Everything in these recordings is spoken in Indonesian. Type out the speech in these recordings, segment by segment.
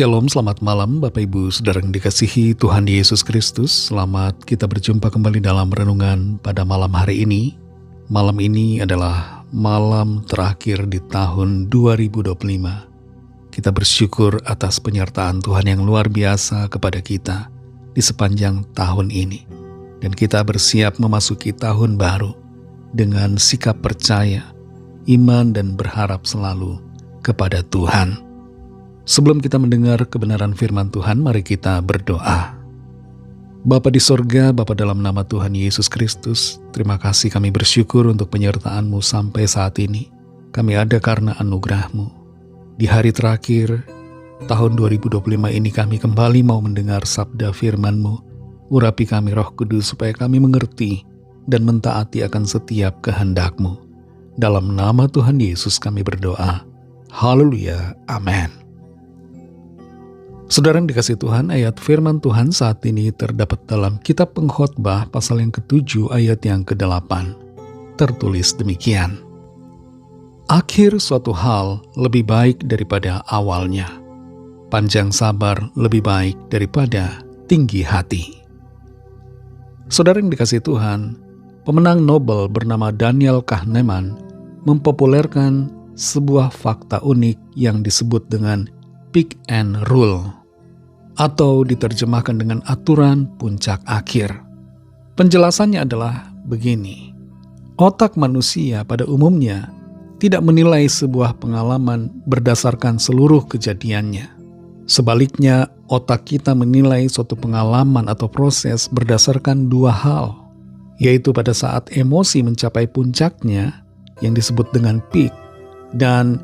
Shalom, selamat malam Bapak Ibu Saudara yang dikasihi Tuhan Yesus Kristus. Selamat kita berjumpa kembali dalam renungan pada malam hari ini. Malam ini adalah malam terakhir di tahun 2025. Kita bersyukur atas penyertaan Tuhan yang luar biasa kepada kita di sepanjang tahun ini. Dan kita bersiap memasuki tahun baru dengan sikap percaya, iman dan berharap selalu kepada Tuhan. Sebelum kita mendengar kebenaran firman Tuhan, mari kita berdoa. Bapa di sorga, Bapa dalam nama Tuhan Yesus Kristus, terima kasih kami bersyukur untuk penyertaan-Mu sampai saat ini. Kami ada karena anugerah-Mu. Di hari terakhir, tahun 2025 ini kami kembali mau mendengar sabda firman-Mu. Urapi kami Roh Kudus supaya kami mengerti dan mentaati akan setiap kehendak-Mu. Dalam nama Tuhan Yesus kami berdoa. Haleluya, amin. Saudara yang dikasihi Tuhan, ayat firman Tuhan saat ini terdapat dalam kitab Pengkhotbah pasal yang ke-7 ayat yang ke-8. Tertulis demikian. Akhir suatu hal lebih baik daripada awalnya. Panjang sabar lebih baik daripada tinggi hati. Saudara yang dikasihi Tuhan, pemenang Nobel bernama Daniel Kahneman mempopulerkan sebuah fakta unik yang disebut dengan peak and rule, atau diterjemahkan dengan aturan puncak akhir. Penjelasannya adalah begini. Otak manusia pada umumnya tidak menilai sebuah pengalaman berdasarkan seluruh kejadiannya. Sebaliknya, otak kita menilai suatu pengalaman atau proses berdasarkan dua hal, yaitu pada saat emosi mencapai puncaknya yang disebut dengan peak, dan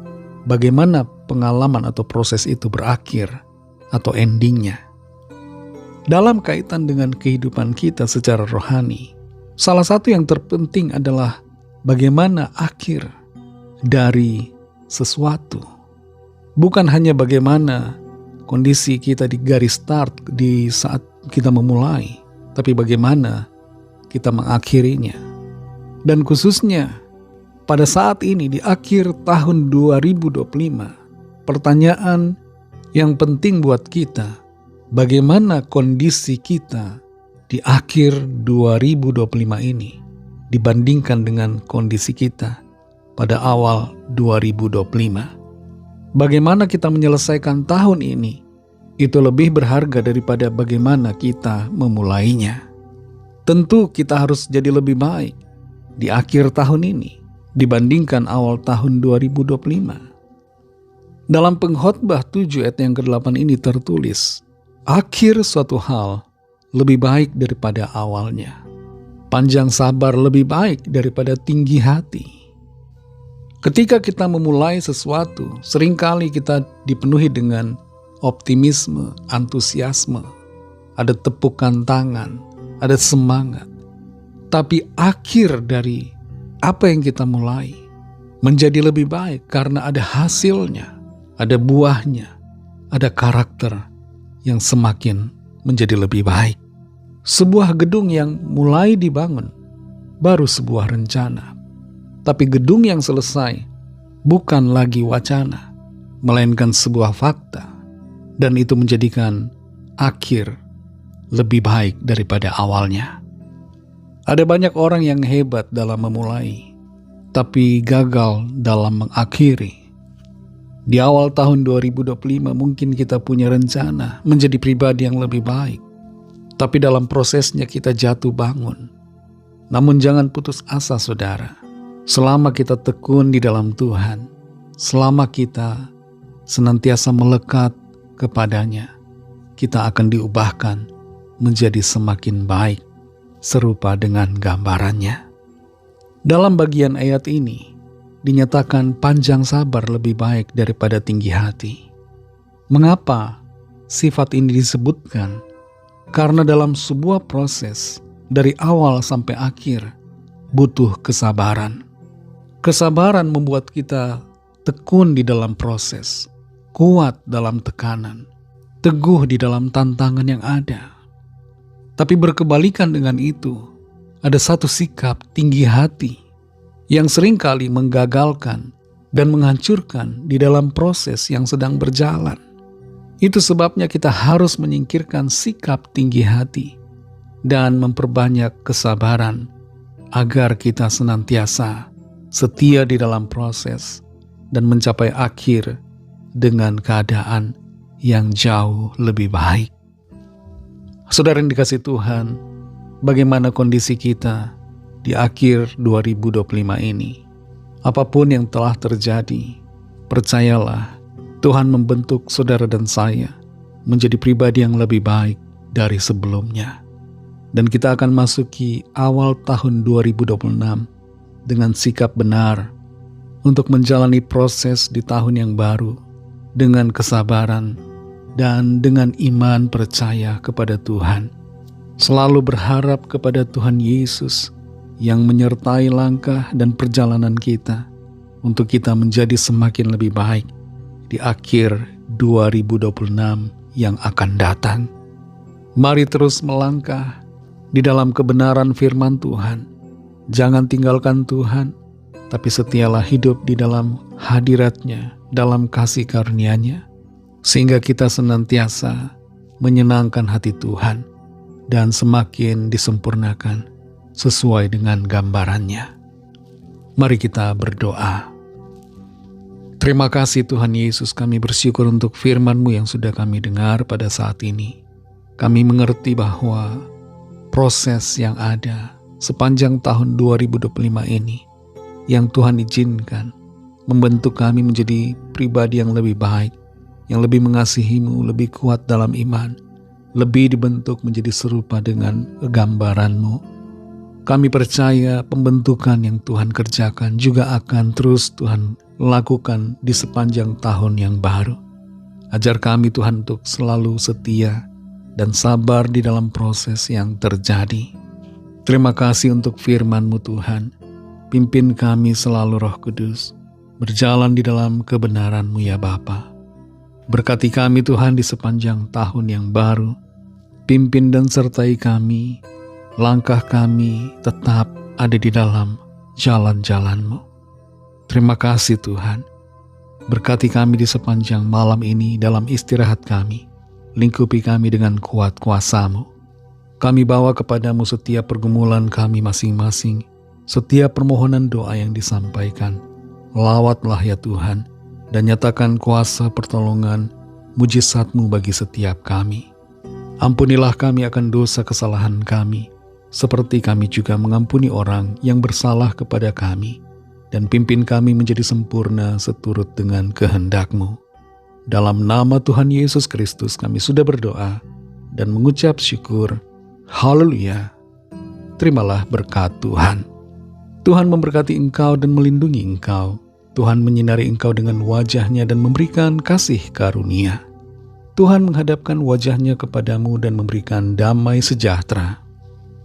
bagaimana pengalaman atau proses itu berakhir atau endingnya. Dalam kaitan dengan kehidupan kita secara rohani, salah satu yang terpenting adalah bagaimana akhir dari sesuatu. Bukan hanya bagaimana kondisi kita di garis start di saat kita memulai, tapi bagaimana kita mengakhirinya. Dan khususnya pada saat ini di akhir tahun 2025, pertanyaan yang penting buat kita, bagaimana kondisi kita di akhir 2025 ini dibandingkan dengan kondisi kita pada awal 2025. Bagaimana kita menyelesaikan tahun ini, itu lebih berharga daripada bagaimana kita memulainya. Tentu kita harus jadi lebih baik di akhir tahun ini dibandingkan awal tahun 2025. Dalam Pengkhotbah 7 ayat yang ke-8 ini tertulis, akhir suatu hal lebih baik daripada awalnya. Panjang sabar lebih baik daripada tinggi hati. Ketika kita memulai sesuatu, seringkali kita dipenuhi dengan optimisme, antusiasme, ada tepukan tangan, ada semangat. Tapi akhir dari apa yang kita mulai menjadi lebih baik karena ada hasilnya. Ada buahnya, ada karakter yang semakin menjadi lebih baik. Sebuah gedung yang mulai dibangun baru sebuah rencana. Tapi gedung yang selesai bukan lagi wacana, melainkan sebuah fakta. Dan itu menjadikan akhir lebih baik daripada awalnya. Ada banyak orang yang hebat dalam memulai, tapi gagal dalam mengakhiri. Di awal tahun 2025 mungkin kita punya rencana menjadi pribadi yang lebih baik. Tapi dalam prosesnya kita jatuh bangun. Namun jangan putus asa saudara. Selama kita tekun di dalam Tuhan, selama kita senantiasa melekat kepadanya, kita akan diubahkan menjadi semakin baik serupa dengan gambarannya. Dalam bagian ayat ini, dinyatakan panjang sabar lebih baik daripada tinggi hati. Mengapa sifat ini disebutkan? Karena dalam sebuah proses, dari awal sampai akhir, butuh kesabaran. Kesabaran membuat kita tekun di dalam proses, kuat dalam tekanan, teguh di dalam tantangan yang ada. Tapi berkebalikan dengan itu, ada satu sikap tinggi hati yang seringkali menggagalkan dan menghancurkan di dalam proses yang sedang berjalan. Itu sebabnya kita harus menyingkirkan sikap tinggi hati dan memperbanyak kesabaran agar kita senantiasa setia di dalam proses dan mencapai akhir dengan keadaan yang jauh lebih baik. Saudara yang dikasihi Tuhan, bagaimana kondisi kita di akhir 2025 ini? Apapun yang telah terjadi, percayalah Tuhan membentuk saudara dan saya menjadi pribadi yang lebih baik dari sebelumnya. Dan kita akan masuki awal tahun 2026 dengan sikap benar untuk menjalani proses di tahun yang baru dengan kesabaran dan dengan iman percaya kepada Tuhan. Selalu berharap kepada Tuhan Yesus yang menyertai langkah dan perjalanan kita untuk kita menjadi semakin lebih baik di akhir 2026 yang akan datang. Mari terus melangkah di dalam kebenaran firman Tuhan. Jangan tinggalkan Tuhan, tapi setialah hidup di dalam hadirat-Nya, dalam kasih karunia-Nya, sehingga kita senantiasa menyenangkan hati Tuhan dan semakin disempurnakan sesuai dengan gambarannya. Mari kita berdoa. Terima kasih Tuhan Yesus, kami bersyukur untuk firman-Mu yang sudah kami dengar pada saat ini. Kami mengerti bahwa proses yang ada sepanjang tahun 2025 ini yang Tuhan izinkan membentuk kami menjadi pribadi yang lebih baik, yang lebih mengasihi-Mu, lebih kuat dalam iman, lebih dibentuk menjadi serupa dengan gambaran-Mu. Kami percaya pembentukan yang Tuhan kerjakan juga akan terus Tuhan lakukan di sepanjang tahun yang baru. Ajar kami Tuhan untuk selalu setia dan sabar di dalam proses yang terjadi. Terima kasih untuk firman-Mu Tuhan. Pimpin kami selalu Roh Kudus, berjalan di dalam kebenaran-Mu ya Bapa. Berkati kami Tuhan di sepanjang tahun yang baru. Pimpin dan sertai kami, langkah kami tetap ada di dalam jalan-jalan-Mu. Terima kasih Tuhan. Berkati kami di sepanjang malam ini dalam istirahat kami. Lingkupi kami dengan kuat kuasa-Mu. Kami bawa kepadamu setiap pergumulan kami masing-masing, setiap permohonan doa yang disampaikan. Lawatlah ya Tuhan, dan nyatakan kuasa pertolongan mujizat-Mu bagi setiap kami. Ampunilah kami akan dosa kesalahan kami, seperti kami juga mengampuni orang yang bersalah kepada kami. Dan pimpin kami menjadi sempurna seturut dengan kehendak-Mu. Dalam nama Tuhan Yesus Kristus kami sudah berdoa dan mengucap syukur. Haleluya. Terimalah berkat Tuhan. Tuhan memberkati engkau dan melindungi engkau. Tuhan menyinari engkau dengan wajah-Nya dan memberikan kasih karunia. Tuhan menghadapkan wajah-Nya kepadamu dan memberikan damai sejahtera.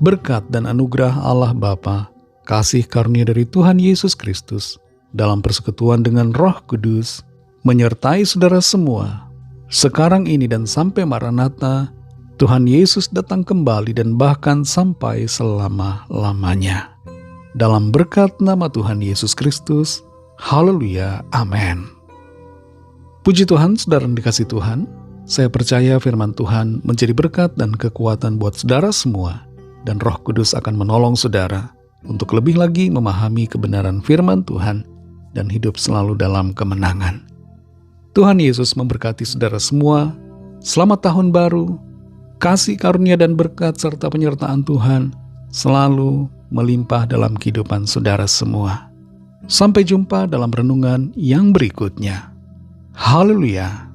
Berkat dan anugerah Allah Bapa, kasih karunia dari Tuhan Yesus Kristus, dalam persekutuan dengan Roh Kudus, menyertai saudara semua, sekarang ini dan sampai Maranatha, Tuhan Yesus datang kembali dan bahkan sampai selama-lamanya. Dalam berkat nama Tuhan Yesus Kristus, haleluya, amin. Puji Tuhan, saudara yang dikasihi Tuhan, saya percaya firman Tuhan menjadi berkat dan kekuatan buat saudara semua, dan Roh Kudus akan menolong saudara untuk lebih lagi memahami kebenaran firman Tuhan dan hidup selalu dalam kemenangan. Tuhan Yesus memberkati saudara semua. Selamat tahun baru. Kasih karunia dan berkat serta penyertaan Tuhan selalu melimpah dalam kehidupan saudara semua. Sampai jumpa dalam renungan yang berikutnya. Haleluya.